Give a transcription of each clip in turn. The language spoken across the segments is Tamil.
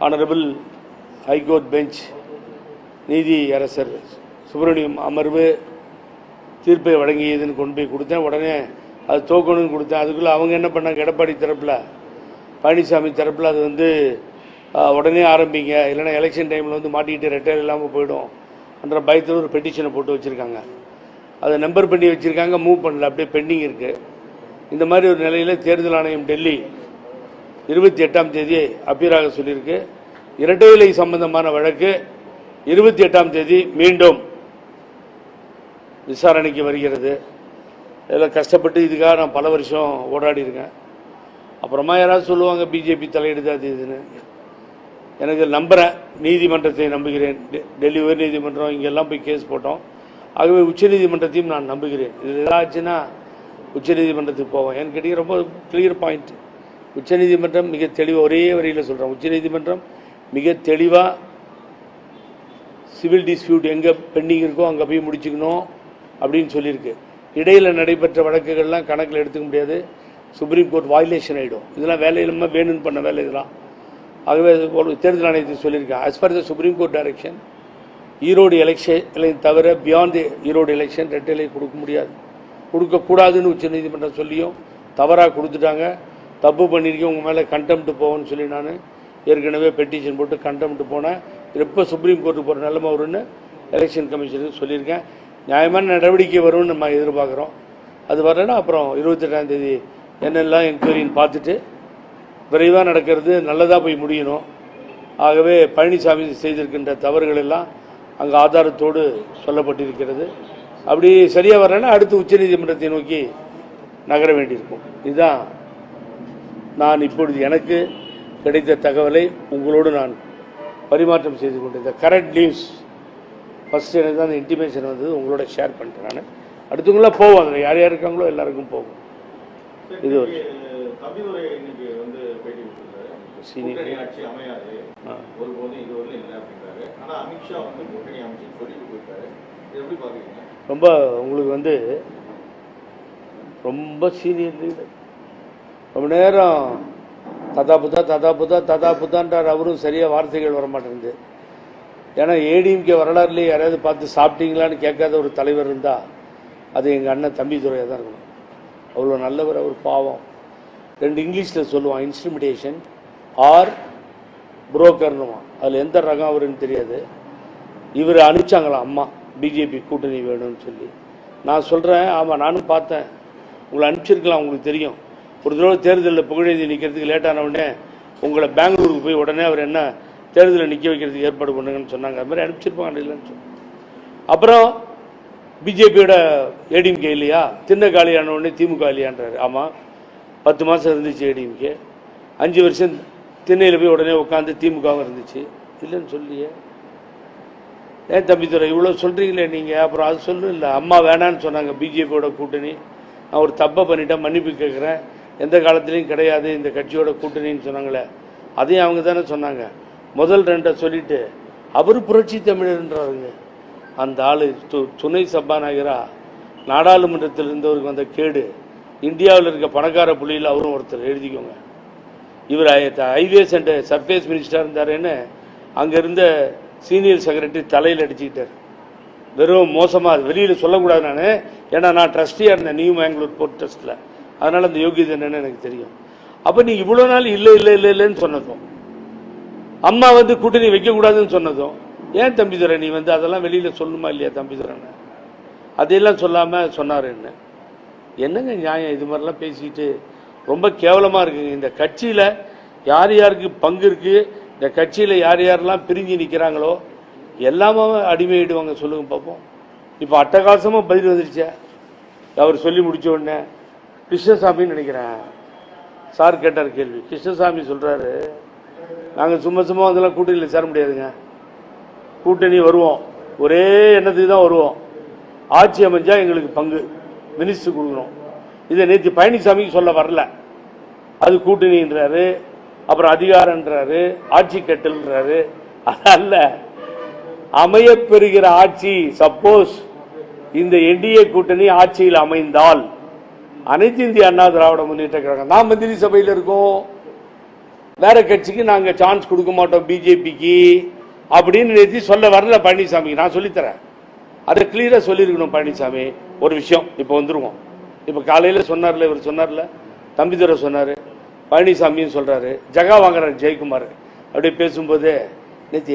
Honorable High Court Bench நீதி அரசர் சுப்ரமணியம் அமர்வு தீர்ப்பை வழங்கியதுன்னு கொண்டு போய் கொடுத்தேன். உடனே அது தோக்கணும்னு கொடுத்தேன். அதுக்குள்ளே அவங்க என்ன பண்ணாங்க, எடப்பாடி தரப்பில் பழனிசாமி தரப்பில் அது உடனே ஆரம்பிங்க, இல்லைன்னா எலெக்ஷன் டைமில் மாட்டிக்கிட்டு ரெட்டையர் இல்லாமல் போயிடும் என்ற பயத்தில் ஒரு பெட்டிஷனை போட்டு வச்சுருக்காங்க. அதை நம்பர் பண்ணி வச்சுருக்காங்க, மூவ் பண்ணல, அப்படியே பெண்டிங் இருக்குது. இந்த மாதிரி ஒரு நிலையில் தேர்தல் ஆணையம் டெல்லி 28ஆம் தேதி அப்பீராக சொல்லியிருக்கு. இரட்டை இலை சம்பந்தமான வழக்கு 28ஆம் தேதி மீண்டும் விசாரணைக்கு வருகிறது. இதில் கஷ்டப்பட்டு இதுக்காக நான் பல வருஷம் ஓடாடி இருக்கேன். அப்புறமா யாராவது சொல்லுவாங்க பிஜேபி தலையிடுது அது இதுன்னு. எனக்கு நம்புகிறேன், நீதிமன்றத்தை நம்புகிறேன். டெல்லி உயர் நீதிமன்றம் இங்கெல்லாம் போய் கேஸ் போட்டோம். ஆகவே உச்சநீதிமன்றத்தையும் நான் நம்புகிறேன். இது ஏதாச்சுன்னா உச்சநீதிமன்றத்துக்கு போவோம். ஏன்னு கேட்டீங்க, ரொம்ப கிளியர் பாயிண்ட். உச்சநீதிமன்றம் மிக தெளிவாக, ஒரே வரியில் சொல்கிறேன், உச்சநீதிமன்றம் மிக தெளிவாக சிவில் டிஸ்பியூட் எங்கே பெண்டிங் இருக்கோ அங்கே போய் முடிச்சுக்கணும் அப்படின்னு சொல்லியிருக்கு. இடையில் நடைபெற்ற வழக்குகள்லாம் கணக்கில் எடுத்துக்க முடியாது. சுப்ரீம் கோர்ட் வயலேஷன் ஆகிடும். இதெல்லாம் வேலை இல்லாமல் வேணும்னு பண்ண வேலை இதெல்லாம். ஆகவே தேர்தல் ஆணையத்தை சொல்லியிருக்கேன், as per the supreme court direction Erode election தவிர பியாண்ட் ஈரோடு எலெக்ஷன் ரெட்டைலை கொடுக்க முடியாது, கொடுக்கக்கூடாதுன்னு உச்சநீதிமன்றம் சொல்லியும் தவறாக கொடுத்துட்டாங்க. தப்பு பண்ணியிருக்கேன், உங்கள் மேலே கண்டெம்ட் போவோன்னு சொல்லி நான் ஏற்கனவே பெட்டிஷன் போட்டு கண்டெம்ட் போனேன். எப்போ சுப்ரீம் கோர்ட்டுக்கு போகிற நிலைமை வரும்னு எலெக்ஷன் கமிஷனுக்கு சொல்லியிருக்கேன். நியாயமான நடவடிக்கை வரும்னு நம்ம எதிர்பார்க்குறோம். அது வரலன்னா அப்புறம் 28ஆம் தேதி என்னெல்லாம் என்கொயரின்னு பார்த்துட்டு விரைவாக நடக்கிறது நல்லதாக போய் முடியணும். ஆகவே பழனிசாமி செய்திருக்கின்ற தவறுகள் எல்லாம் அங்கே ஆதாரத்தோடு சொல்லப்பட்டிருக்கிறது. அப்படி சரியாக வரலன்னா அடுத்து உச்சநீதிமன்றத்தை நோக்கி நகர வேண்டியிருக்கும். இதுதான் நான் இப்பொழுது எனக்கு கிடைத்த தகவலை உங்களோடு நான் பரிமாற்றம் செய்து கொண்டிருந்தேன். கரண்ட் நியூஸ் ஃபஸ்ட்டு எனக்கு தான் அந்த இன்டிமேஷன் வந்தது, உங்களோட ஷேர் பண்ணிட்டேன். நான் அடுத்தவங்களாம் போவோம், அதில் யார் யார் இருக்காங்களோ எல்லாருக்கும் போகும். இது ஒரு ரொம்ப உங்களுக்கு ரொம்ப சீனியர் லீடர். ரொம்ப நேரம் ததாபுதான்றார். அவரும் சரியாக வார்த்தைகள் வரமாட்டேங்குது. ஏன்னா ஏடிஎம்கே வரலாறுலேயே யாராவது பார்த்து சாப்பிட்டீங்களான்னு கேட்காத ஒரு தலைவர் இருந்தால் அது எங்கள் அண்ணன் தம்பிதுரையாக தான் இருக்கணும். அவ்வளோ நல்லவர் அவர், பாவம். 2 இங்கிலீஷில் சொல்லுவான், இன்ஸ்ட்ருமெண்டேஷன் ஆர் புரோக்கர்னுவான். அதில் எந்த ரகம் அவருன்னு தெரியாது. இவர் அனுப்பிச்சாங்களாம் அம்மா பிஜேபி கூட்டணி வேணும்னு சொல்லி. நான் சொல்கிறேன், ஆமாம் நானும் பார்த்தேன், உங்களை அனுப்பிச்சிருக்கலாம், உங்களுக்கு தெரியும். ஒரு தடவை தேர்தலில் புகழேந்தி நிற்கிறதுக்கு லேட்டான உடனே உங்களை பெங்களூருக்கு போய் உடனே அவர் என்ன தேர்தலில் நிற்க வைக்கிறதுக்கு ஏற்பாடு பண்ணுங்கன்னு சொன்னாங்க. அது மாதிரி அனுப்பிச்சிருப்பாங்க இல்லைன்னு சொல்லி. அப்புறம் பிஜேபியோட ஏடிஎம்கே இல்லையா, தின்ன காலியான உடனே திமுக இல்லையான்றாரு. ஆமாம், 10 மாதம் இருந்துச்சு ஏடிஎம்கே, 5 வருஷம் திண்ணையில் போய் உடனே உட்காந்து திமுகவும் இருந்துச்சு. இல்லைன்னு சொல்லியே. ஏன் தம்பிதுரை இவ்வளோ சொல்கிறீங்களே நீங்கள், அப்புறம் அது சொல்லு. இல்லை, அம்மா வேணான்னு சொன்னாங்க பிஜேபியோட கூட்டணி, நான் ஒரு தப்பை பண்ணிட்டேன், மன்னிப்பு கேட்குறேன், எந்த காலத்துலேயும் கிடையாது இந்த கட்சியோட கூட்டணின்னு சொன்னாங்களே, அதையும் அவங்க தானே சொன்னாங்க. முதல் 2 சொல்லிட்டு அவர் புரட்சி தமிழர்ன்றாருங்க. அந்த ஆள் துணை சபாநாயகராக நாடாளுமன்றத்தில் இருந்தவருக்கு வந்த கேடு, இந்தியாவில் இருக்க பணக்கார புள்ளியில் அவரும் ஒருத்தர், எழுதிக்கோங்க. இவர் ஹைவேஸ் அண்ட் சர்ஃபேஸ் மினிஸ்டராக இருந்தாருன்னு அங்கே இருந்த சீனியர் செக்ரட்டரி தலையில் அடிச்சுக்கிட்டார். வெறும் மோசமாக, வெளியில் சொல்லக்கூடாது நான், ஏன்னா நான் ட்ரஸ்டியாக இருந்தேன் நியூ மேங்களூர் போர்ட் ட்ரஸ்ட்டில், அதனால் அந்த யோகியதை என்னன்னு எனக்கு தெரியும். அப்போ நீ இவ்வளோ நாள் இல்லைன்னு சொன்னதும், அம்மா கூட்டணி வைக்கக்கூடாதுன்னு சொன்னதும், ஏன் தம்பிதுரை நீ அதெல்லாம் வெளியில் சொல்லணுமா இல்லையா தம்பிதுரைன்னு, அதையெல்லாம் சொல்லாமல் சொன்னார். என்னங்க நியாயம்? இது மாதிரிலாம் பேசிட்டு ரொம்ப கேவலமாக இருக்குங்க. இந்த கட்சியில் யார் யாருக்கு பங்கு இருக்குது, இந்த கட்சியில் யார் யாரெல்லாம் பிரிஞ்சு நிற்கிறாங்களோ எல்லாமே அடிமையிடுவாங்க. சொல்லுங்க பார்ப்போம். இப்போ அட்டகாசமாக பதில் வந்துருச்சே, அவர் சொல்லி முடித்த உடனே. கிருஷ்ணசாமின்னு நினைக்கிறேன் சார் கேட்டார் கேள்வி. கிருஷ்ணசாமி சொல்கிறாரு, நாங்கள் சும்மா அதெல்லாம் கூட்டணியில் சேர முடியாதுங்க, கூட்டணி வருவோம், ஒரே எண்ணத்துக்கு தான் வருவோம், ஆட்சி அமைஞ்சா எங்களுக்கு பங்கு மினிஸ்டர் கொடுக்கணும். இதை நேற்று பழனிசாமிக்கு சொல்ல வரல, அது கூட்டணின்றாரு, அப்புறம் அதிகாரன்றாரு, ஆட்சி கட்டல்ன்றாரு. அதல்ல, அமையப்பெறுகிற ஆட்சி, சப்போஸ் இந்த என்டிஏ கூட்டணி ஆட்சியில் அமைந்தால் அனைத்து இந்திய அண்ணா திராவிட முன்னேற்ற கழகம் நாம் மந்திரி சபையில் இருக்கோம். வேற கட்சிக்கு நாங்க சான்ஸ் கொடுக்க மாட்டோம் பிஜேபிக்கு அப்படின்னு நேற்று சொல்ல வரல பழனிசாமி. நான் சொல்லித்தரேன், அதை கிளியரா சொல்லியிருக்கணும் பழனிசாமி. ஒரு விஷயம் இப்போ வந்துருவோம். இப்போ காலையில சொன்னார்ல, இவர் சொன்னார்ல, தம்பிதுரை சொன்னாரு, பழனிசாமியும் சொல்றாரு, ஜகா வாங்குறாரு ஜெயக்குமார். அப்படியே பேசும்போது நேற்று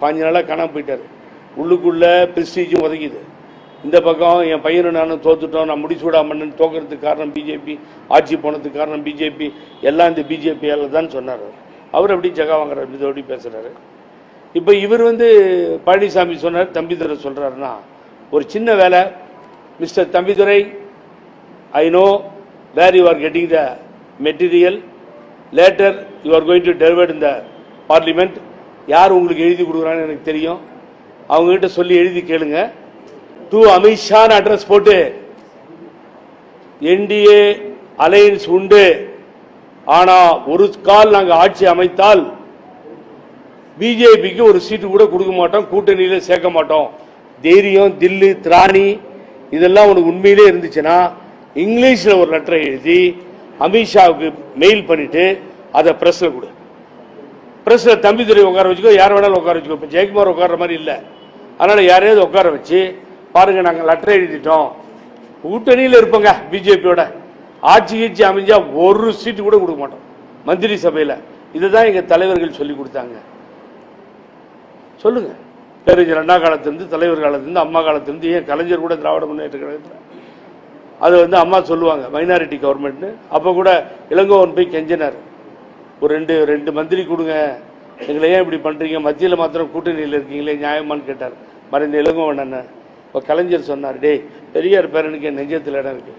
5 நாளா காணாம போயிட்டாரு. உள்ளுக்குள்ள பிரிஸ்டீஜும் உதகிது. இந்த பக்கம் என் பையனும் நானும் தோத்துட்டோம், நான் முடிச்சூடா மன்னன் தோக்கிறதுக்கு காரணம் பிஜேபி, ஆட்சி போனதுக்கு காரணம் பிஜேபி, எல்லாம் இந்த பிஜேபியால தான் சொன்னார். அவர் அப்படி ஜகா வாங்குறாரு, இதோடி பேசுறாரு. இப்போ இவர் பழனிசாமி சொன்னார், தம்பிதுரை சொல்றாருன்னா ஒரு சின்ன வேலை. Mister Thambidurai, I know where you are getting the material, later you are going to deliver in the parliament. யார் உங்களுக்கு எழுதி கொடுக்குறான்னு எனக்கு தெரியும், அவங்க கிட்ட சொல்லி எழுதி கேளுங்க. டூ அமித்ஷா அட்ரஸ் போட்டு என்டிஏ அலையன்ஸ் உண்டு, ஆனா ஒரு கால் நாங்க ஆட்சி அமைத்தால் பிஜேபிக்கு ஒரு சீட்டு கூட கொடுக்க மாட்டோம், கூட்டணியில சேர்க்க மாட்டோம். தைரியம், தில்லு, திராணி இதெல்லாம் உனக்கு உண்மையிலே இருந்துச்சுன்னா இங்கிலீஷ்ல ஒரு லெட்டரை எழுதி அமித்ஷாவுக்கு மெயில் பண்ணிட்டு அதை பிரஸ்ல கொடு. பிரஸ்ல தம்பிதுரை உட்கார வச்சுக்கோ, யார் வேணாலும் உட்கார வச்சுக்கோ. இப்ப ஜெயக்குமார் உட்கார மாதிரி இல்லை, அதனால யாரையாவது உட்கார வச்சு பாருங்க, நாங்க லெட்டர் எழுதிட்டோம், கூட்டணியில் இருப்போங்க பிஜேபியோட, ஆட்சி கீட்சி அமைஞ்சா ஒரு சீட்டு கூட கொடுக்க மாட்டோம் மந்திரி சபையில. இதுதான் எங்க தலைவர்கள் சொல்லி கொடுத்தாங்க. சொல்லுங்க, பேரறிஞர் அண்ணா காலத்திலிருந்து, தலைவர் காலத்திலிருந்து, அம்மா காலத்திலிருந்து, ஏன் கலைஞர் கூட திராவிட முன்னேற்ற கழகத்தில் அது அம்மா சொல்லுவாங்க மைனாரிட்டி கவர்மெண்ட்னு. அப்ப கூட இளங்கோவன் போய் கெஞ்சினார், ஒரு ரெண்டு மந்திரி கொடுங்க, எங்களை ஏன் இப்படி பண்றீங்க, மத்தியில் மாத்திரம் கூட்டணியில் இருக்கீங்களே நியாயமானு கேட்டார் மறைந்த இளங்கோவன் அண்ணன். இப்போ கலைஞர் சொன்னார், டே பெரியார் பேரனுக்கு என் நெஞ்சத்தில் இடம் இருக்கு.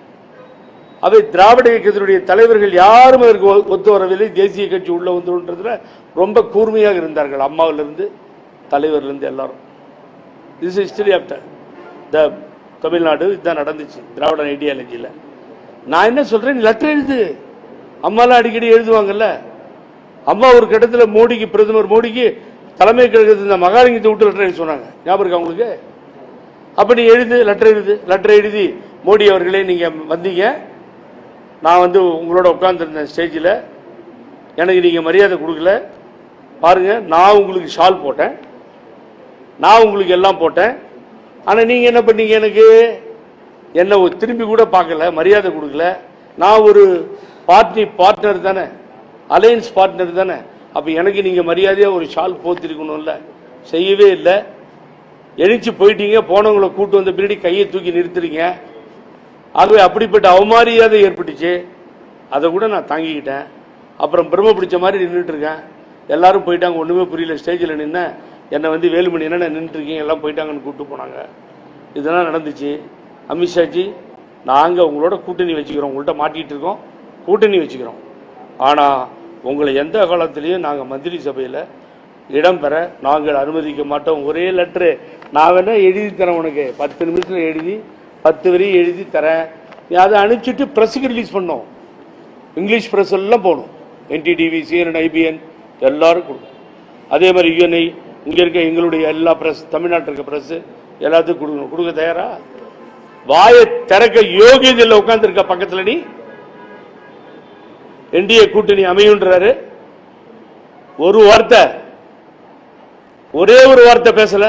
அவை திராவிட இயக்கத்தினுடைய தலைவர்கள் யாரும் அதற்கு ஒத்து வரவில்லை. தேசிய கட்சி உள்ள வந்துன்றதுல ரொம்ப கூர்மையாக இருந்தார்கள், அம்மாவிலிருந்து தலைவர்லேருந்து எல்லாரும். This history after the Tamil Nadu இதுதான் நடந்துச்சு திராவிட ஐடியாலஜியில். நான் என்ன சொல்றேன், லெட்டர் எழுது. அம்மாலாம் அடிக்கடி எழுதுவாங்கல்ல. அம்மா ஒரு கட்டத்தில் மோடிக்கு, பிரதமர் மோடிக்கு தலைமை கழகத்தில் இந்த மகாலிங்கத்தை விட்டு லெட்டர் எழுதி சொன்னாங்க, ஞாபகம் இருக்கா உங்களுக்கு? அப்ப நீ எழுது, லெட்டர் எழுது. லெட்டர் எழுதி, மோடி அவர்களே நீங்க வந்தீங்க, நான் உங்களோட உட்கார்ந்துருந்தேன் ஸ்டேஜில், எனக்கு நீங்க மரியாதை கொடுக்கல, பாருங்க நான் உங்களுக்கு ஷால் போட்டேன், நான் உங்களுக்கு எல்லாம் போட்டேன், ஆனா நீங்க என்ன பண்ணீங்க, எனக்கு என்ன திரும்பி கூட பார்க்கல, மரியாதை கொடுக்கல. நான் ஒரு பார்ட்னர் தானே, அலையன்ஸ் பார்ட்னர் தானே, அப்ப எனக்கு நீங்க மரியாதையா ஒரு ஷால் போத்திருக்கணும்ல, செய்யவே இல்லை. எழுச்சி போயிட்டீங்க, போனவங்களை கூட்டு வந்த பின்னாடி கையை தூக்கி நிறுத்துறீங்க. ஆகவே அப்படிப்பட்ட அவமரியாதை ஏற்பட்டுச்சு, அதை கூட நான் தாங்கிக்கிட்டேன். அப்புறம் பிரம்ம பிடிச்ச மாதிரி நின்றுட்டு இருக்கேன், எல்லாரும் போயிட்டாங்க, ஒண்ணுமே புரியல. ஸ்டேஜில் நின்ன என்னை வேலுமணி என்ன நின்றுட்டு இருக்கீங்க, எல்லாம் போயிட்டாங்கன்னு கூப்பிட்டு போனாங்க. இதெல்லாம் நடந்துச்சு. அமித்ஷாஜி, நாங்க உங்களோட கூட்டணி வச்சுக்கிறோம், உங்கள்கிட்ட மாட்டிட்டு இருக்கோம், கூட்டணி வச்சுக்கிறோம். ஆனா உங்களை எந்த காலத்திலையும் நாங்க மந்திரி சபையில இடம்பெற நாங்கள் அனுமதிக்க மாட்டோம். ஒரே லெட்டரு நான் வேணா எழுதி தரேன், உனக்கு 10 நிமிஷத்துல எழுதி 10 வரி எழுதி தரேன். அதை அனுப்பிச்சுட்டு பிரஸுக்கு ரிலீஸ் பண்ணோம், இங்கிலீஷ் பிரஸ் எல்லாம் போகணும், என்டிடிவி, CNN, IBN எல்லாரும் கொடுக்கும். அதே மாதிரி UNI, இங்க இருக்க எங்களுடைய எல்லா பிரஸ், தமிழ்நாட்டில் இருக்க பிரஸ் எல்லாத்துக்கும் கொடுக்கணும். கொடுக்க தயாரா? வாயை திறக்க யோகியதில் உட்கார்ந்து இருக்க பக்கத்துல நீ NDA கூட்டணி அமையுன்றாரு. ஒரு வார்த்தை, ஒரே ஒரு வார்த்தை பேசல.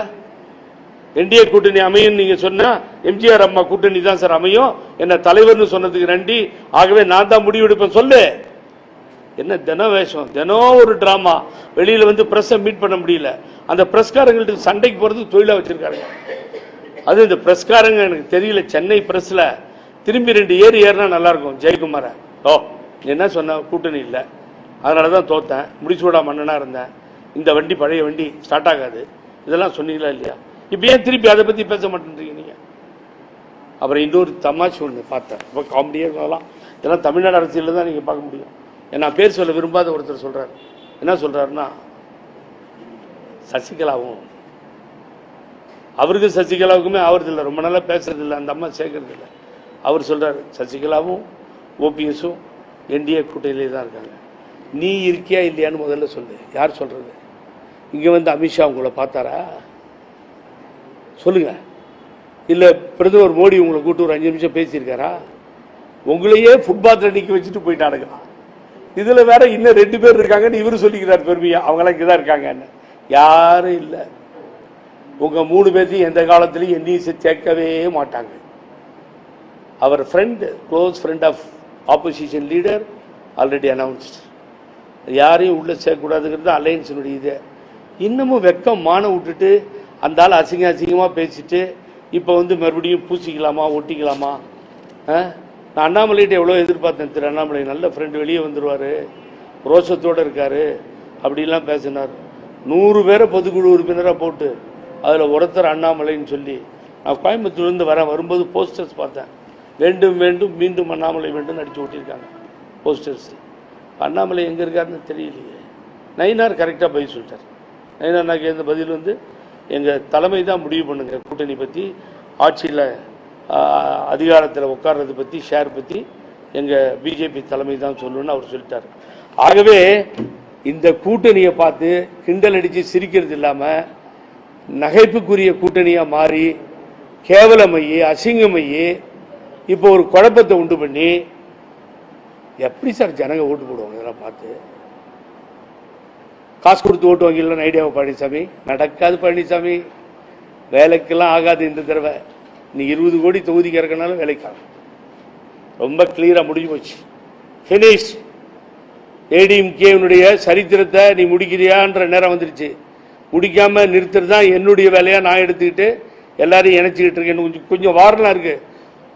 NDA கூட்டணி அமையும் நீங்க சொன்னா, எம்ஜிஆர் அம்மா கூட்டணி தான் சார் அமையும், என்ன தலைவர்னு சொன்னதுக்கு நன்றி, ஆகவே நான் தான் முடிவெடுப்பேன் சொல்லு. என்ன தினம் வேஷம், தினம் ஒரு டிராமா. வெளியில பிரஸ் மீட் பண்ண முடியல. அந்த பிரஸ்காரங்களுக்கு சண்டைக்கு போறது தொழிலா வச்சிருக்காங்க. அது இந்த பிரஸ்காரங்க எனக்கு தெரியல, சென்னை பிரஸ்ல திரும்பி 2 ஏறினா நல்லா இருக்கும். ஜெயக்குமார, ஓ என்ன சொன்ன, கூட்டணி இல்லை, அதனாலதான் தோத்தேன், முடிச்சூடா மன்னனா இருந்தேன், இந்த வண்டி பழைய வண்டி ஸ்டார்ட் ஆகாது, இதெல்லாம் சொன்னீங்களா இல்லையா? இப்ப ஏன் திருப்பி அதை பத்தி பேச மாட்டேன்றீங்க நீங்க? அப்புறம் இன்னொரு தமாஷ் ஒண்ணு பார்த்தேன், இப்போ காமெடியே சொல்லலாம், இதெல்லாம் தமிழ்நாடு அரசியல் தான் நீங்க பார்க்க முடியும். ஏன்னா பேர் சொல்ல விரும்பாத ஒருத்தர் சொல்றாரு. என்ன சொல்றாருன்னா, சசிகலாவும் அவருக்கு சசிகலாவுக்குமே ஆவறது இல்லை, ரொம்ப நாளா பேசுறது இல்லை, அந்த அம்மா சேர்க்கறது இல்லை. அவர் சொல்றாரு, சசிகலாவும் OPS-ம் NDA கூட்டணியிலே தான் இருக்காங்க, நீ இருக்கியா இல்லையான்னு முதல்ல சொல்லு. யார் சொல்றது? இங்க அமித்ஷா உங்களை பார்த்தாரா? சொல்லுங்க. இல்ல பிரதமர் மோடி உங்களை கூட்டு ஒரு 5 நிமிஷம் பேசியிருக்காரா? உங்களையே ஃபுட்பாத்ல நிக்க வச்சுட்டு போயிட்டானுங்க. இதுல வேற இன்னும் 2 பேர் இருக்காங்கன்னு இவரு சொல்லிக்கிறார் பெருமையா. அவங்களாம் இங்கதான் இருக்காங்க. யாரும் இல்ல. உங்க 3 பேர்த்தையும் எந்த காலத்திலையும் எண்ணியும் சேர்க்கவே மாட்டாங்க. அவர் friend, close friend of opposition leader already announced. யாரையும் உள்ள சேர்க்கக்கூடாதுங்கிறது அலையன்ஸினுடைய இது. இன்னமும் வெக்கம் மான விட்டுட்டு அந்த ஆள் அசிங்கமாக பேசிட்டு இப்போ மறுபடியும் பூசிக்கலாமா ஒட்டிக்கலாமா? நான் அண்ணாமலைகிட்ட எவ்வளோ எதிர்பார்த்தேன். திரு அண்ணாமலை நல்ல ஃப்ரெண்டு, வெளியே வந்துடுவார், ரோஷத்தோடு இருக்கார் அப்படிலாம் பேசினார். 100 பேரை பொதுக்குழு உறுப்பினராக போட்டு அதில் ஒருத்தர் அண்ணாமலைன்னு சொல்லி நான் கோயம்புத்தூர்லேருந்து வரும்போது போஸ்டர்ஸ் பார்த்தேன். வேண்டும் வேண்டும் மீண்டும் அண்ணாமலை வேண்டும் அடித்து ஓட்டியிருக்காங்க போஸ்டர்ஸ். அண்ணாமலை எங்கே இருக்காருன்னு தெரியலையே. நயினார் கரெக்டாக பதில் சொல்லிட்டார். நயினார் நான் கேட்ட பதில் எங்கள் தலைமை தான் முடிவு பண்ணுங்க, கூட்டணி பற்றி, ஆட்சியில் அதிகாரத்தில் உட்கார்றது பற்றி, ஷேர் பற்றி எங்கள் பிஜேபி தலைமை தான் சொல்லணும்னு அவர் சொல்லிட்டார். ஆகவே இந்த கூட்டணியை பார்த்து கிண்டல் அடித்து சிரிக்கிறது இல்லாமல் நகைப்புக்குரிய கூட்டணியாக மாறி கேவலமையே அசிங்கமையே இப்போ ஒரு குழப்பத்தை உண்டு பண்ணி எப்படி சார் ஜனங்க ஓட்டு போடுவாங்க? இதெல்லாம் பார்த்து காசு கொடுத்து ஓட்டு வாங்கலாம் ஐடியாவை பழனிசாமி. நடக்காது பழனிசாமி, வேலைக்கெல்லாம் ஆகாது இந்த தடவை. நீ 20 கோடி தொகுதிக்கு இறக்கினாலும் வேலைக்காகும். ரொம்ப கிளியரா முடிஞ்சு போச்சு. ஃபினிஷ். ஏடிஎம்கேனுடைய சரித்திரத்தை நீ முடிக்கிறியான்ற நேரம் வந்துருச்சு. முடிக்காம நிறுத்துறது தான் என்னுடைய வேலையா நான் எடுத்துக்கிட்டு எல்லாரையும் இணைச்சிக்கிட்டு இருக்கேன். கொஞ்சம் வாரெல்லாம் இருக்கு.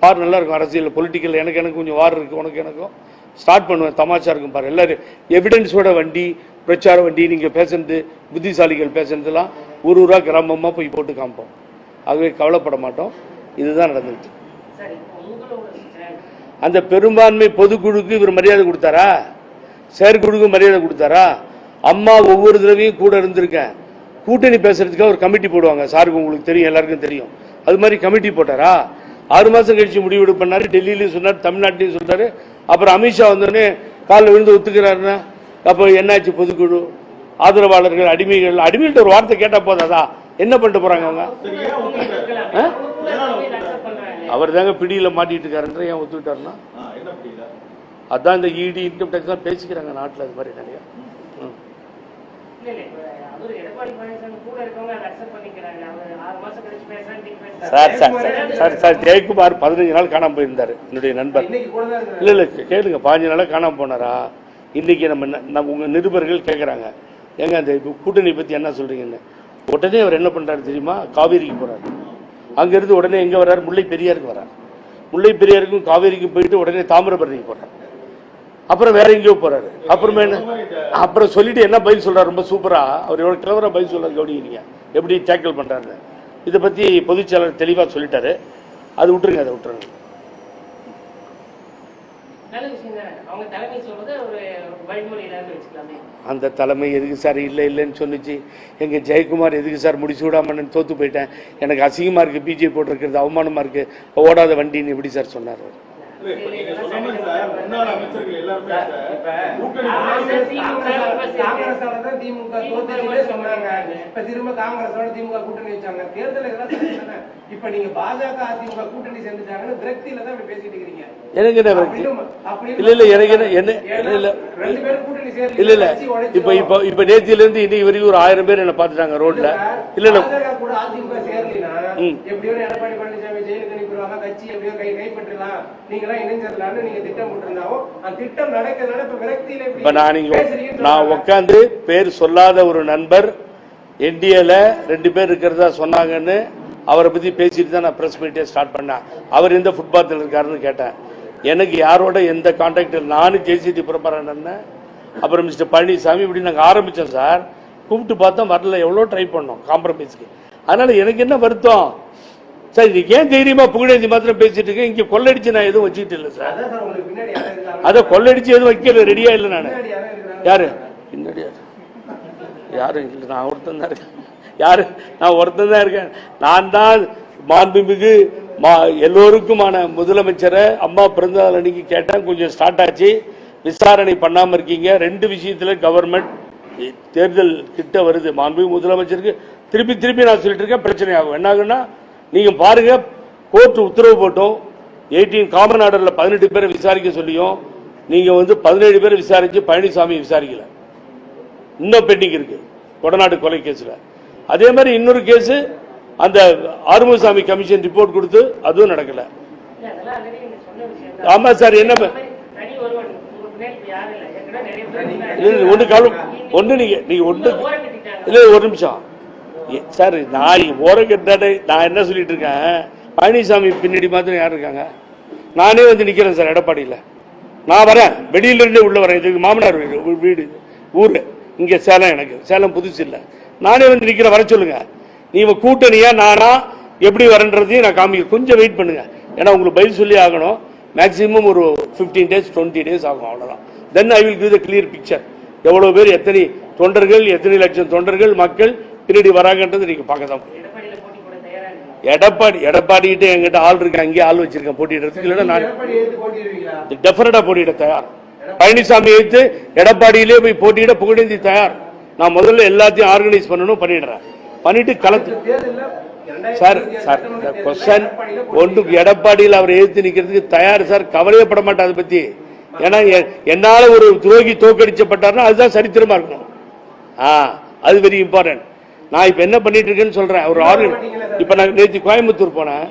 வார் நல்லா இருக்கும் அரசியல், பொலிட்டிக்கல். எனக்கு கொஞ்சம் வார் இருக்கு, உனக்கு எனக்கும் ஸ்டார்ட் பண்ணுவேன். தமாஷா இருக்கும் பாரு. எல்லாரும் எவிடன்ஸோட வண்டி, பிரச்சார வண்டி, நீங்க பேசுறது, புத்திசாலிகள் பேசுறதுலாம் ஊரா கிராமமா போய் போட்டு காமிப்போம். ஆகவே கவலைப்பட மாட்டோம். இதுதான் நடந்துச்சு. அந்த பெரும்பான்மை பொதுக்குழுக்கு இவர் மரியாதை கொடுத்தாரா? செயற்குழுக்கு மரியாதை கொடுத்தாரா? அம்மா ஒவ்வொரு தடவையும் கூட இருந்திருக்கேன். கூட்டணி பேசுறதுக்காக ஒரு கமிட்டி போடுவாங்க. சாருக்கு உங்களுக்கு தெரியும், எல்லாருக்கும் தெரியும். அது மாதிரி கமிட்டி போட்டாரா? 6 மாசம் கழிச்சு முடிவு பண்ணாரு. டெல்லியிலையும் சொன்னார், தமிழ்நாட்டிலையும் சொல்றாரு. அப்புறம் அமித்ஷா வந்தோடனே காலில் விழுந்து ஒத்துக்கிறாருன்னா அப்போ என்னாச்சு? பொதுக்குழு ஆதரவாளர்கள், அடிமைகள்ட்ட ஒரு வார்த்தை கேட்டா போதாதா? என்ன பண்ணிட்டு போறாங்க அவங்க? அவர் தாங்க பிடியில மாட்டிட்டு இருக்காருன்ற ஏன் ஒத்துக்கிட்டாருன்னா அதான் இந்த இடி இன்கம் டேக்ஸ் தான் பேசிக்கிறாங்க நாட்டில். அது மாதிரி நிறைய சார் ஜெயக்குமார் 15 நாள் காணாம போயிருந்தாரு. என்னுடைய நண்பர். இல்ல கேளுங்க, 15 நாளா காணாம போனாரா? இன்னைக்கு நம்ம உங்க நிருபர்கள் கேட்கறாங்க, ஏங்க அந்த கூட்டணி பத்தி என்ன சொல்றீங்கன்னு. உடனே அவர் என்ன பண்றாரு தெரியுமா? காவேரிக்கு போறாரு. அங்க இருந்து உடனே எங்க வர்றாரு? முல்லை பெரியாருக்கு வர்றாரு. முல்லை பெரியாருக்கும் காவேரிக்கும் போயிட்டு உடனே தாமிரபரணிக்கு போறாரு. அப்புறம் வேற எங்கேயோ போறாரு. அப்புறமே அப்புறம் சொல்லிட்டு என்ன பதில் சொல்றாரு? ரொம்ப சூப்பரா அவர் எவ்வளவு கிளவரா பதில் சொல்றாரு. கவனிக்கிறீங்க எப்படி டேக்கிள் பண்றாரு. இதை பத்தி பொதுச்செயலாளர் தெளிவா சொல்லிட்டாரு. அது விட்டுருங்க, அதை விட்டுருங்க. அந்த தலைமை எதுக்கு சார் இல்லை இல்லைன்னு சொன்னிச்சு? எங்க ஜெயக்குமார் எதுக்கு சார் முடிச்சு விடாமன்னு தோத்து போயிட்டேன், எனக்கு அசிங்கமா இருக்கு, பிஜேபி போட்டிருக்கிறது அவமானமா இருக்கு, ஓடாத வண்டின்னு எப்படி சார் சொன்னார்? எனக்கு என்ன இல்ல இல்ல இப்ப நேத்தில இருந்து இன்னைக்கு வரைக்கும் ஒரு 1000 பேர் என்ன பாத்துட்டாங்க ரோட்ல. இல்ல இல்ல நான் உட்காந்து பேர் சொல்லாத ஒரு நண்பர் என்டிஏல 2 பேர் இருக்கிறதா சொன்னாங்கன்னு அவரை பத்தி பேசிட்டு தான் நான் பிரஸ் மீட்டே ஸ்டார்ட் பண்ணேன். அவர் எந்த ஃபுட்பாத்தில் இருக்காருன்னு கேட்டேன். எனக்கு யாரோட எந்த கான்டாக்ட் இல்லை. நானும் ஜேசிடி பிரபாரன், அப்புறம் மிஸ்டர் பழனிசாமி, இப்படி நாங்கள் ஆரம்பித்தோம் சார். கூப்பிட்டு பார்த்தோம், வரல. எவ்வளோ ட்ரை பண்ணோம் காம்ப்ரமைஸ்க்கு. அதனால எனக்கு என்ன வருத்தம் சார், இதுக்கு ஏன் தைரியமா புகழேந்தி மாத்திரம் பேசிட்டு இருக்கேன். இங்க கொள்ளடிச்சு நான் எதுவும் வச்சுட்டு இல்லை சார். அதை கொள்ளடிச்சு எதுவும் வைக்கல, ரெடியா இல்லை. நான் யாரு பின்னாடி யாரும் இல்லை, நான் ஒருத்தன் தான் இருக்கேன். யாரு? நான் ஒருத்தன் தான் இருக்கேன். நான் தான் மாண்புமிகு எல்லோருக்குமான முதலமைச்சரை அம்மா பிறந்தநாள் அன்னைக்கு கேட்டேன். கொஞ்சம் ஸ்டார்ட் ஆச்சு, விசாரணை பண்ணாம இருக்கீங்க. 2 விஷயத்துல கவர்மெண்ட் தேர்தல் கிட்ட வருது. மாண்புமிகு முதலமைச்சருக்கு திருப்பி நான் சொல்லிட்டு இருக்கேன், பிரச்சனை ஆகும். என்ன ஆகுன்னா நீங்க பாருங்க, கோர்ட் உத்தரவு போட்டோம். 18 காமன் ஆர்டர்ல 18 பேரை விசாரிக்க சொல்லியும் நீங்க 17 பேர் விசாரிச்சு பழனிசாமி விசாரிக்கல, இன்னும் பெண்டிங் இருக்கு கொடநாடு கொலை கேஸ்ல. அதே மாதிரி இன்னொரு கேஸ் அந்த ஆறுமுகசாமி கமிஷன் ரிப்போர்ட் கொடுத்து அதுவும் நடக்கல. ஆமா சார், என்ன ஒண்ணு நீங்க ஒரு நிமிஷம் சார், நான் நான் என்ன சொல்லிட்டு இருக்கேன், பழனிசாமி பின்னாடி மாத்திரம் யார் இருக்காங்க? நானே நிக்கிறேன் சார் எடப்பாடியில். நான் வரேன், வெளியிலிருந்தே உள்ள வரேன். இதுக்கு மாமனார் வீடு ஊரு இங்க சேலம், எனக்கு சேலம் புதுசு இல்லை. நானே நிக்கிறேன், வர சொல்லுங்க. நீ கூட்டணியா நானா எப்படி வரன்றதையும் நான் காமிக்க. கொஞ்சம் வெயிட் பண்ணுங்க, ஏன்னா உங்களுக்கு பதில் சொல்லி ஆகணும். மேக்சிமம் ஒரு 15 days 20 days ஆகும், அவ்வளவுதான். Then I will give the clear picture. எவ்வளவு பேர், எத்தனை தொண்டர்கள், எத்தனை லட்சம் தொண்டர்கள் மக்கள் பின்னாடி வராங்கன்றது நீங்க பார்க்க தான். எடப்பாடி கிட்ட என்கிட்ட ஆள் இருக்கு, அங்கேயே ஆள் வச்சிருக்கேன் போட்டிடுறதுக்கு. இல்லைன்னா நான் டெஃபினட்டா போட்டியிட தயார். பழனிசாமி எடுத்து எடப்பாடியிலே போய் போட்டியிட புகழேந்தி தயார். நான் முதல்ல எல்லாத்தையும் ஆர்கனைஸ் பண்ணணும், பண்ணிடுறேன். பண்ணிட்டு களத்து சார் கொஸ்டின் ஒன்றுக்கு எடப்பாடியில் அவர் எதிர்த்து நிக்கிறதுக்கு தயார் சார். கவலையப்பட மாட்டேன் அதை பத்தி. ஏன்னா என்னால ஒரு துரோகி தோற்கடிக்கப்பட்டார்னா அதுதான் சரித்திரமா இருக்கணும். அது வெரி இம்பார்ட்டன்ட். நான் இப்ப என்ன பண்ணிட்டு இருக்கேன்னு சொல்றேன். ஒரு இப்ப நான் நேற்று கோயம்புத்தூர் போனேன்.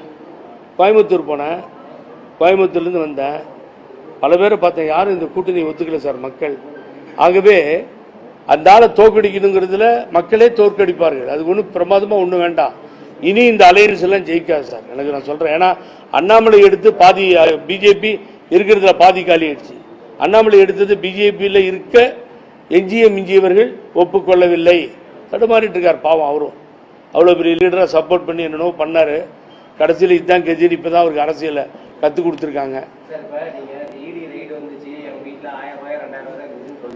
கோயம்புத்தூர்ல இருந்து வந்தேன். பல பேரை பார்த்தேன், யாரும் இந்த கூட்டணி ஒத்துக்கல சார் மக்கள். ஆகவே அந்த ஆளை தோற்கடிக்கணுங்கிறதுல மக்களே தோற்கடிப்பார்கள். அது ஒன்றும் பிரமாதமா ஒன்றும் வேண்டாம். இனி இந்த அலையன்ஸ் எல்லாம் ஜெயிக்காது சார், எனக்கு நான் சொல்றேன். ஏன்னா அண்ணாமலை எடுத்து பாதி பிஜேபி இருக்கிறதுல பாதி காலி ஆயிடுச்சு. அண்ணாமலை எடுத்தது பிஜேபியில் இருக்க எஞ்சிய மிஞ்சியவர்கள் ஒப்புக்கொள்ளவில்லை, தடுமாறிட்டு இருக்கார் பாவம். அவரும் அவ்வளோ பெரிய லீடராக சப்போர்ட் பண்ணி என்னென்னோ பண்ணாரு. கடைசியில் இதுதான் கெஜினி, இப்பதான் அவருக்கு அரசியலை கற்றுக் கொடுத்துருக்காங்க.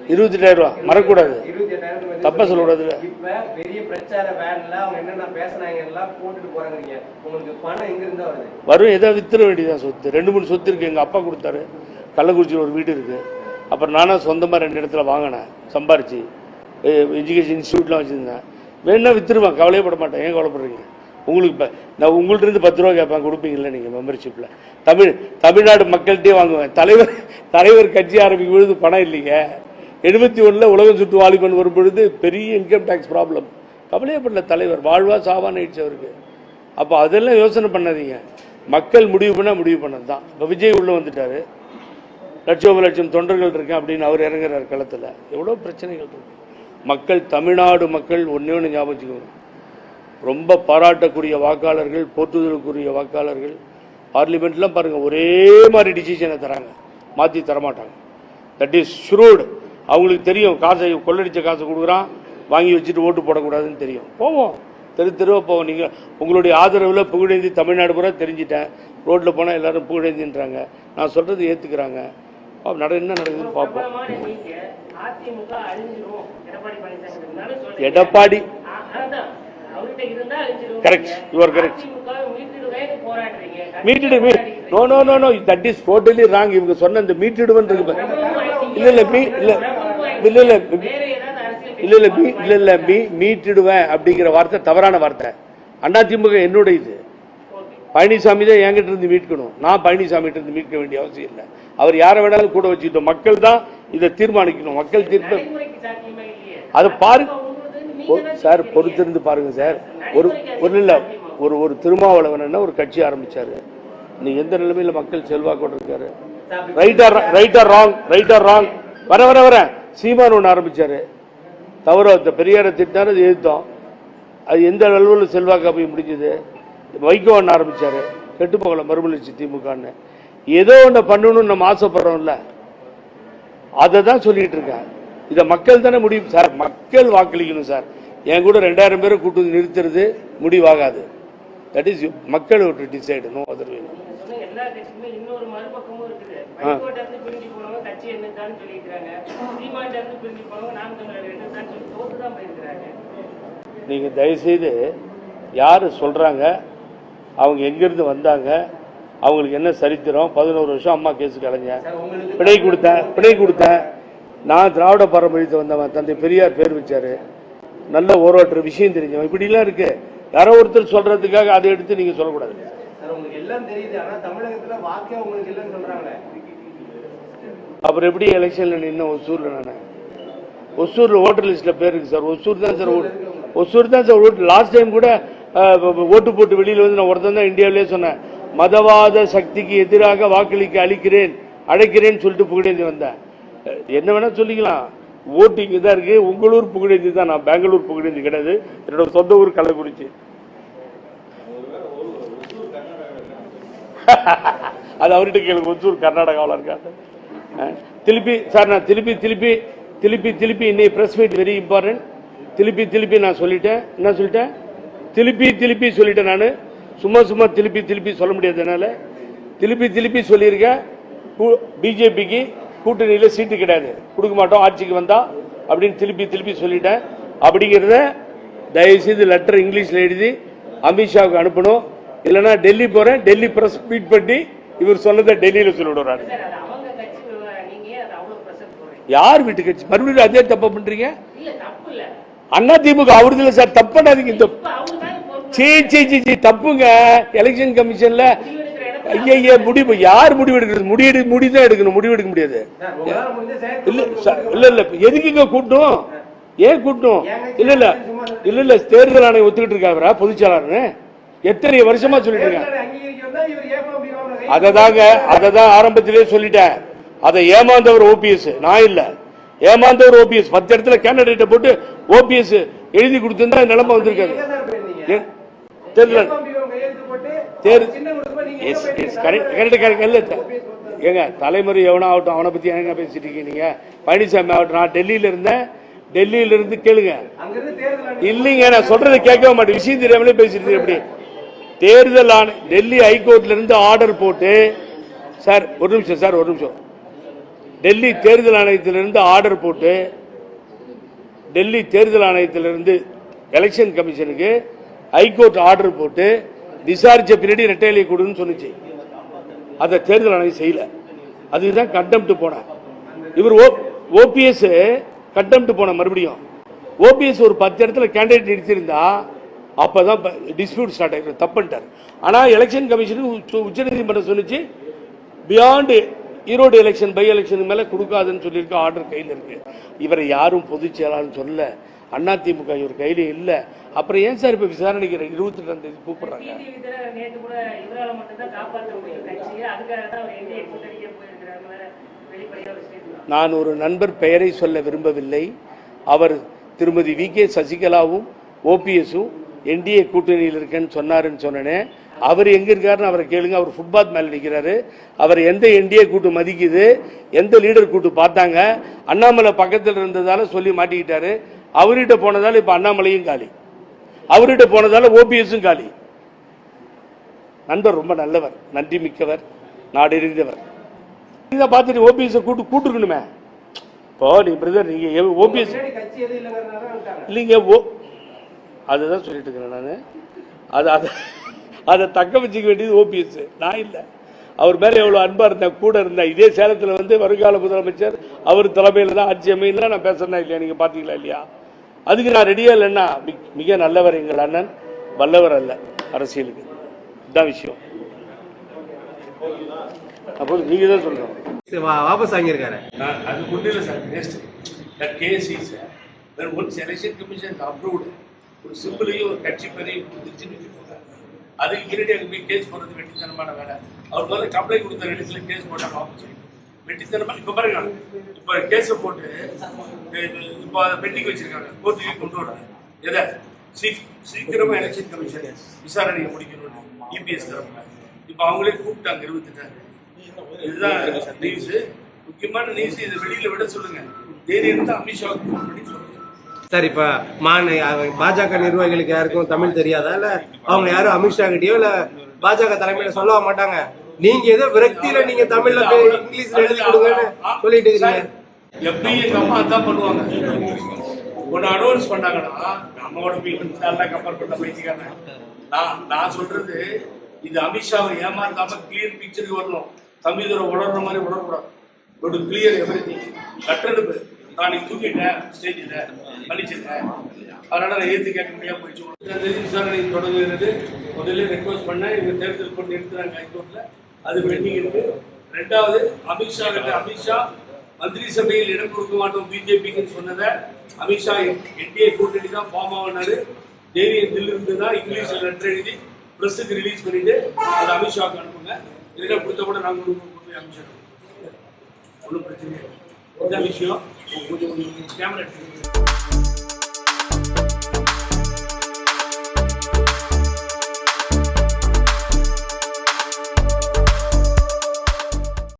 28,000 ரூபா மறக்கூடாது, தப்பா சொல்லக்கூடாது. வரும், ஏதாவது வித்துற வேண்டியதான். சொத்து 2-3 சொத்து இருக்கு. எங்க அப்பா கொடுத்தாரு, கள்ளக்குறிச்சியில் ஒரு வீடு இருக்கு. அப்புறம் நானா சொந்தமா 2 இடத்துல வாங்கினேன், சம்பாரிச்சு எஜுகேஷன் இன்ஸ்டியூட்லாம் வச்சிருந்தேன். வேணா வித்துருவேன், கவலையப்பட மாட்டேன். ஏன் கவலைப்படுறீங்க? உங்களுக்கு நான் உங்கள்ட்ட இருந்து 10 ரூபா கேட்பேன், கொடுப்பீங்கல்ல நீங்க மெம்பர்ஷிப்ல. தமிழ்நாடு மக்கள்கிட்டே வாங்குவேன். தலைவர் கட்சி ஆரம்பிக்கும் பொழுது பணம் இல்லைங்க. 71 உலகம் சுற்று வாலிபன் வரும் பொழுது பெரிய இன்கம் டாக்ஸ் ப்ராப்ளம். கவலையப்படல தலைவர், வாழ்வா சாவான்னு ஆயிடுச்சு அவருக்கு. அப்போ அதெல்லாம் யோசனை பண்ணாதீங்க. மக்கள் முடிவு பண்ணது தான். இப்போ விஜய் உள்ள வந்துட்டாரு, லட்சம் தொண்டர்கள் இருக்கேன் அப்படின்னு அவர் இறங்குறாரு களத்தில். எவ்வளோ பிரச்சனைகள் இருக்கு. மக்கள், தமிழ்நாடு மக்கள் ஒன்று ஞாபகம் வச்சுக்கோங்க, ரொம்ப பாராட்டக்கூடிய வாக்காளர்கள், போற்றுதலுக்குரிய வாக்காளர்கள். பார்லிமெண்ட்லாம் பாருங்க, ஒரே மாதிரி டிசிஷனை தராங்க, மாற்றி தரமாட்டாங்க. That is shrewd. அவங்களுக்கு தெரியும், காசை கொள்ளடிச்ச காசை கொடுக்குறான், வாங்கி வச்சுட்டு ஓட்டு போடக்கூடாதுன்னு தெரியும். போவோம், தெருவா போவோம். நீங்கள் உங்களுடைய ஆதரவில் புகழேந்தி தமிழ்நாடு பூரா தெரிஞ்சிட்டேன். ரோட்டில் போனால் எல்லாரும் புகழேந்தின்றாங்க. நான் சொல்றது ஏற்றுக்கிறாங்க. என்ன நடக்குதுன்னு பார்ப்போம். Edappadi correct, you are correct. Know that is totally wrong. இவங்க சொன்ன இந்த மீட்டிடுவன் இருக்கு. இல்ல மீட்டிடுவேன் அப்படிங்கிற வார்த்தை தவறான வார்த்தை. அதிமுக என்னோட இது. பழனிசாமி தான் என்கிட்ட இருந்து மீட்கணும். நான் பழனிசாமி கிட்ட இருந்து மீட்க வேண்டிய அவசியம் இல்லை. அவர் யாரை வேணாலும் கூட வச்சுக்கிட்டோம். மக்கள் தான் இதை தீர்மானிக்கணும். மக்கள் தீர்ப்பு அதை பாருங்க சார், பொறுத்திருந்து பாருங்க சார். ஒரு திருமாவளவன் ஒரு கட்சி ஆரம்பிச்சாரு. நீங்க எந்த நிலைமையில மக்கள் செல்வாக்கோடு இருக்காரு. ரைட் ஆர் ராங் வர சீமான் ஒன்று ஆரம்பிச்சாரு. தவற பெரியாரை திட்டாரு, அது எதிர்த்தோம். அது எந்த அளவில் செல்வாக்கா போய் முடிஞ்சது. வைகோ ஒன்று ஆரம்பிச்சாரு, கெட்டு போகல மறுமலர்ச்சி திமுகன்னு. ஏதோ ஒன்று பண்ணணும்னு நம்ம ஆசைப்படுறோம்ல, அதை தான் சொல்லிட்டு இருக்கேன். இதை மக்கள் தானே முடியும் சார். மக்கள் வாக்களிக்கணும் சார். என் கூட 2000 பேரை கூட்டு நிறுத்துறது முடிவாகாது. தட் இஸ் மக்கள் டிசைட். No other way. நீங்க தயவுசெய்து யாரு சொல்றாங்க, அவங்க எங்கிருந்து வந்தாங்க, அவங்களுக்கு என்ன சரித்திரம். 11 வருஷம் அம்மா கேஸுக்கு அலைஞ்சேன், பிணை கொடுத்தேன். நான் திராவிட பாரம்பரியத்தை வந்தவன். தந்தை பெரியார் பேர் வச்சாரு, நல்ல ஓரோட்டுற விஷயம் தெரிஞ்சவன். இப்படிலாம் இருக்கு. யாரோ ஒருத்தர் சொல்றதுக்காக அதை எடுத்து நீங்க சொல்லக்கூடாது. அப்புறம் எப்படி எலெக்ஷன்ல நின்ன ஒசூர்ல நான் ஒசூர்ல ஓட்டர் லிஸ்ட்ல பேர் இருக்கு சார். ஒசூர் தான் சார் ஓட்டு. லாஸ்ட் டைம் கூட ஓட்டு போட்டு வெளியில வந்து நான் ஒருத்தன் தான் இந்தியாவிலே சொன்னேன், மதவாத சக்திக்கு எதிராக வாக்களிக்க அழைக்கிறேன்னு சொல்லிட்டு புகழேந்தி வந்தேன். என்ன வேணா சொல்லிக்கலாம், ஓட்டு இங்கே தான் இருக்கு. உங்களூர் புகழேந்தி தான், நான் பெங்களூர் புகழேந்தி கிடையாது. என்னோட சொந்த ஊர் கள்ளக்குறிச்சி. அது அவர்கிட்ட கேளுங்க, ஒசூர் கர்நாடகாவில் இருக்காங்க. திருப்பி சார் நான் திருப்பி இன்னைக்கு பிரஸ் மீட் வெரி இம்பார்ட்டன்ட். திருப்பி நான் சொல்லிட்டேன். என்ன சொல்லிட்டேன்? திருப்பி சொல்லிட்டேன். நான் சும்மா திருப்பி சொல்ல முடியாது. என்னால திருப்பி சொல்லியிருக்கேன். பிஜேபிக்கு கூட்டணியில சீட்டு கிடையாது, கொடுக்க மாட்டோம் ஆட்சிக்கு வந்தா அப்படின்னு திருப்பி சொல்லிட்டேன். அப்படிங்கிறத தயவுசெய்து லெட்டர் இங்கிலீஷ்ல எழுதி அமித்ஷாவுக்கு அனுப்பணும். இல்லைன்னா டெல்லி போறேன், டெல்லி பிரஸ் மீட் பண்ணி இவர் சொன்னதை டெல்லியில சொல்லிவிடுறாரு. யார் வீட்டு கட்சி? மறுபடியும் அதே தப்ப பண்றீங்க. அண்ணா திமுக அவருதுல சார், தப்பாடாதீங்க. இந்த தப்புங்க. எலெக்ஷன் கமிஷன்ல முடிவு யார் முடிவு எடுக்கிறது? முடிதான் எடுக்கணும், முடிவு எடுக்க முடியாது. இல்ல எதுக்குங்க கூட்டம்? ஏன் கூட்டம்? இல்ல தேர்தல் ஆணையம் ஒத்துக்கிட்டு இருக்காரா பொதுச்செயலாளர்னு? எத்தனை வருஷமா சொல்லிட்டு இருக்காங்க. அததான் ஆரம்பத்திலே சொல்லிட்டேன். அதை ஏமாந்தவர் ஓபிஎஸ், நான் இல்ல. ஏமாந்தவர் ஓபிஎஸ். 10 இடத்துல கேண்டிடேட்டை போட்டு ஓபிஎஸ் எழுதி கொடுத்திருந்தா நிலைமை வந்திருக்காது. ஏங்க தலைமுறை எவனா ஆகட்டும், அவனை பத்தி எங்க பேசிட்டு இருக்கீங்க நீங்க? பழனிசாமி ஆகட்டும், நான் டெல்லியில இருந்தேன். டெல்லியில இருந்து கேளுங்க. இல்லைங்க, நான் சொல்றதை கேட்கவே மாட்டேன். விஷயம் தெரியாமலே பேசிட்டு எப்படி? தேர்தல் டெல்லி ஹைகோர்ட்ல இருந்து ஆர்டர் போட்டு சார் ஒரு நிமிஷம் டெல்லி தேர்தல் ஆணையத்திலிருந்து ஆர்டர் போட்டு, டெல்லி தேர்தல் ஆணையத்திலிருந்து எலெக்ஷன் கமிஷனுக்கு ஹைகோர்ட் ஆர்டர் போட்டு விசாரிச்ச பின்னாடி ரெட்டையிலை கொடுன்னு சொன்னிச்சு. அதை தேர்தல் ஆணையம் செய்யல. அதுதான் கண்டெம்ட் போன. இவர் ஓபிஎஸ் கண்டெம்ட் போன. மறுபடியும் ஓபிஎஸ் ஒரு 10 இடத்துல கேண்டிடேட் நிறுத்திருந்தா அப்பதான் டிஸ்பியூட் ஸ்டார்ட் ஆகிடும். தப்புட்டார். ஆனா எலெக்ஷன் கமிஷனுக்கு உச்சநீதிமன்றம் சொன்னிச்சு, beyond Erode election by election மேல கொடுக்காதுன்னு சொல்லியிருக்க ஆர்டர் கையில் இருக்கு. இவரை யாரும் பொதுச் செயலாளர் சொல்ல, அதிமுக இவர் கையில இல்ல. அப்புறம் ஏன் சார் இப்ப விசாரணைக்கு 22ஆம் தேதி கூப்பிடுறாங்க? நான் ஒரு நண்பர் பெயரை சொல்ல விரும்பவில்லை. அவர் திருமதி வி.கே. சசிகலாவும் ஓபிஎஸும் என்டிஏ கூட்டணியில் இருக்கேன்னு சொன்னேன். அவர் எங்க இருக்காருன்னு அவரை கேளுங்க. அவர் ஃபுட்பாத் மேல நிற்கிறாரு. அவர் எந்த என்டிஏ கூட்டு மதிக்குது, எந்த லீடர் கூட்டு பார்த்தாங்க? அண்ணாமலை பக்கத்தில் இருந்ததால சொல்லி மாட்டிக்கிட்டாரு. அவர்கிட்ட போனதால இப்ப அண்ணாமலையும் காலி, அவர்கிட்ட போனதால ஓபிஎஸும் காலி. நண்பர் ரொம்ப நல்லவர், நன்றி மிக்கவர், நாடு எறிந்தவர். இதை பார்த்துட்டு ஓபிஎஸ் கூட்டுக்கணுமே. இப்போ நீங்க ஓபிஎஸ் இல்லைங்க, அதுதான் சொல்லிட்டு இருக்கிறேன் நான். அதை தக்க வச்சுக்க வேண்டியது ஓபிஎஸ், நான் இல்லை. அவர் மேல எவ்வளவு அன்பா இருந்தேன், கூட இருந்தேன். இதே சேலத்தில் வந்து வருங்கால முதலமைச்சர் அவர் தலைமையில் தான் ஆட்சி அமையல. நான் பேசுறேன்னா இல்லையா? நீங்க பாத்தீங்களா இல்லையா? அதுக்கு நான் ரெடியா இல்லைன்னா மிக நல்லவர் எங்கள் அண்ணன், வல்லவர் அல்ல அரசியலுக்கு. இதுதான் விஷயம். அப்போ நீங்க தான் சொல்லணும். வாபஸ் வாங்கியிருக்காரு. அது ஒன்றும் இல்லை sir. Next case is once election commission approved, ஒரு சிம்பிளையும் ஒரு கட்சி பேரையும் கொடுத்துச்சுன்னு வச்சுக்கோங்க, அதுக்கு பின்னாடி அங்கே போய் கேஸ் போடுறது வெட்டித்தனமான வேலை. அவர் முதல்ல கம்ப்ளைண்ட் கொடுத்த 2 இடத்துல கேஸ் போட்டாங்க, வாபஸ் வெட்டித்தனமா. இப்போ பாருங்க, இப்போ கேஸை போட்டு இப்போ அதை பெண்டிங் வச்சிருக்காங்க, கோர்ட்டுக்கு கொண்டு வராங்க. எதை சீக்கிரமா எலெக்ஷன் கமிஷன் விசாரணையை முடிக்கணும்னு இபிஎஸ் தரப்புல இப்போ அவங்களே கூப்பிட்டாங்க 28. இதுதான் நியூஸ், முக்கியமான நியூஸ். இதை வெளியில விட சொல்லுங்க. தைரியம் தான் அமித்ஷாவுக்கு ஃபோன் பண்ணி சொல்லுங்க. சார், இப்ப பாஜக நிர்வாகிகளுக்கு யாருக்கும் தமிழ் தெரியாதா? இல்ல அவங்க யாரும் அமித்ஷா கிட்டயோ இல்ல பாஜக தலைமையில சொல்ல மாட்டாங்க? நீங்க ஏதோ விரக்தியில நீங்க தமிழ்ல இங்கிலீஷ்ல எழுதி கொடுங்கன்னு சொல்லிட்டு இருக்கீங்க. எப்படி எங்க அம்மா அதான் பண்ணுவாங்க. ஒன்னு அனௌன்ஸ் பண்ணாங்கன்னா நம்மளோட நல்லா கம்பேர் பண்ண பயிற்சிக்கான நான் சொல்றது, இது அமித்ஷாவை ஏமாந்தாம கிளியர் பிக்சருக்கு வரணும். தமிழ் உணர்ற மாதிரி உணரக்கூடாது. ஒரு கிளியர் எவ்ரிதிங். கட்டெடுப்பு நான் தூக்கிட்டேன், ஸ்டேஜில் மன்னிச்சிருக்கேன், அதனால நான் ஏற்று கேட்க முடியாம போயிடுச்சு. விசாரணை தொடங்குகிறது. முதல்ல ரெக்வஸ்ட் பண்ண இவங்க தேர்தல் கொண்டு நிறுத்துறாங்க ஹைகோர்ட்ல, அது பெண்டிங் இருக்கு. 2வது அமித்ஷா மந்திரி சபையில் இடம் கொடுக்க மாட்டோம் பிஜேபிக்குன்னு சொன்னதை அமித்ஷா என்டிஏ கூட்டணி தான் ஃபார்ம் ஆகினாரு. தைரியத்தில் இருந்து தான் இங்கிலீஷ்ல லெட்டர் எழுதி பிரஸுக்கு ரிலீஸ் பண்ணிட்டு அதை அமித்ஷாவுக்கு அனுப்புங்க. இல்லைன்னா கொடுத்த கூட நாங்கள் கொடுத்து அமித்ஷா ஒன்றும் பிரச்சனை இல்லை. இந்த விஷயம் கொஞ்சம் கேமரா எடுத்துக்கிட்டு